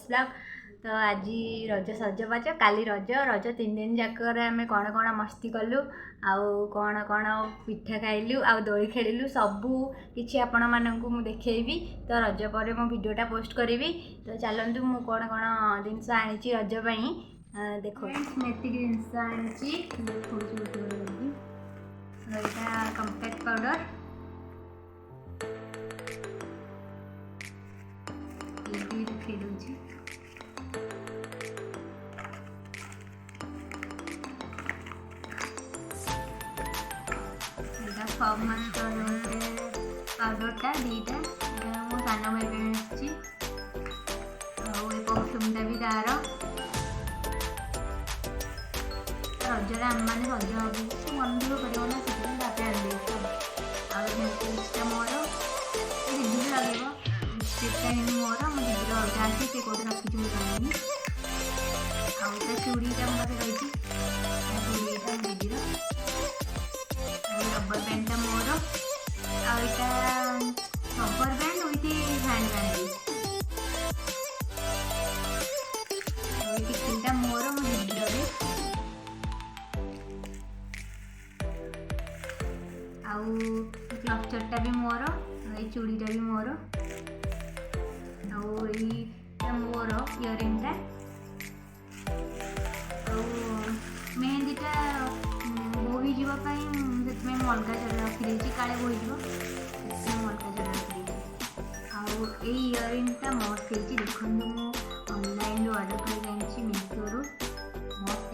First blog. तो आज रज सजबाज काली रज रज 3 दिन जाक आम कौन कौन मस्ती कलु आउ कौन कौन पिठा खाइलु आउ दोली खेलु सबू किसी आपण मानक देखी। तो रज पर मो वीडियोटा पोस्ट करी। तो चलतु मु कौन कौन जिनस आनी रज देखो मेटिक जिनस आनी कम्पैक्ट पाउडर खेलुची पाउडरटा दीटा मो सान भाई परफ्यूमटा भी तार रजरे आम मैंने सज मन दुख कर मोर दीदी लगे लिपस्टिकटा मोर मो दीदी अलग अच्छी से कौन रखी मुझे आउटा चूड़ीटा मोर रही चूड़ीटा दीदी रबर बैंडटा मोर आईटा rubber band with hand band टिकटा मोर मो दीदी आउ क्लचरटा भी मोर चूड़ीटा भी मोर मोर इयरिंगटा मेहंदीटा बोही जावाई से अलग जगह रखी काले बोही अलग जगह रखी आई इयरिंगटा मस्त है देखो मुझे ऑनलाइन ऑर्डर कर मीशो मस्त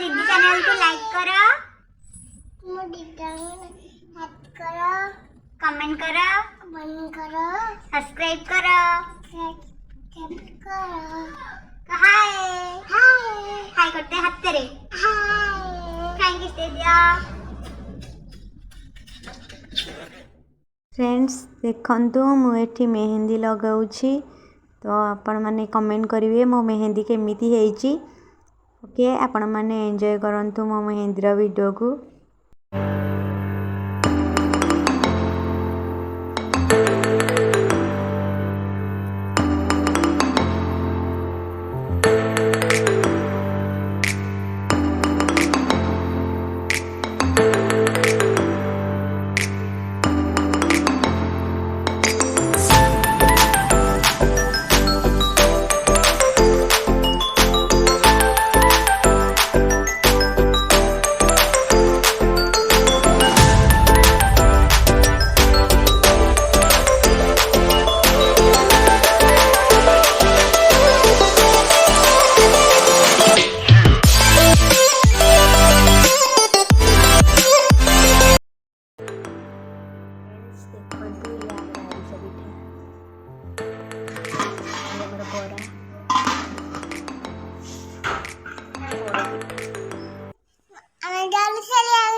दीदी चैनल को लाइक करो कमेंट करो सब्सक्राइब करो हाय हाय करते हाथ तेरे थैंक यू दिया फ्रेंड्स देखंतु मुझे मेहंदी लगाऊँगी। तो आपण माने कमेंट करिवे मो मेहंदी केमिति हेची। ओके आपण माने एंजॉय करंतु मो मेहंदीर वीडियो को।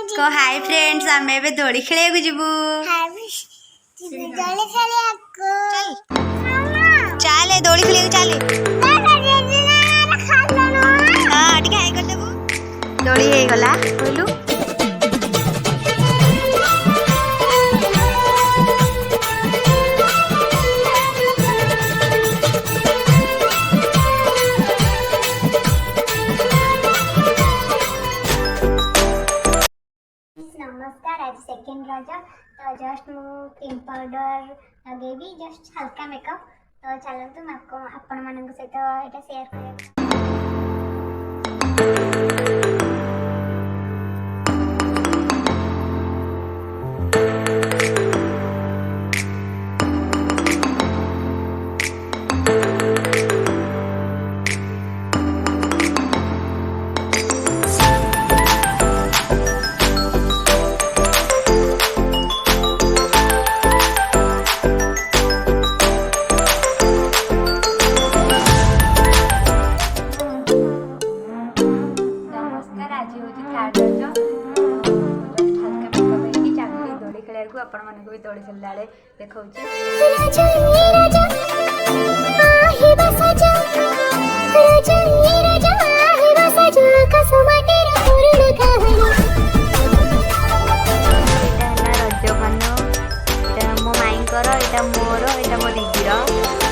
को हाय फ्रेंड्स आम ए दोली खेल जीवु चल दोली खेल चल हाँ टे हाई करदेबू दोली हो गला कहलु नमस्कार आज सेकेंड रज तो जस्ट मु क्रीम पाउडर लगेबी जस्ट हल्का मेकअप। तो चलतु आपण मान सहित यहाँ शेयर कर आपण मानक भी दोली खेलला देखौची रज पान मो माई ଏଇଟା ମୋର ଏଇଟା ମୋ ଦିଦିର।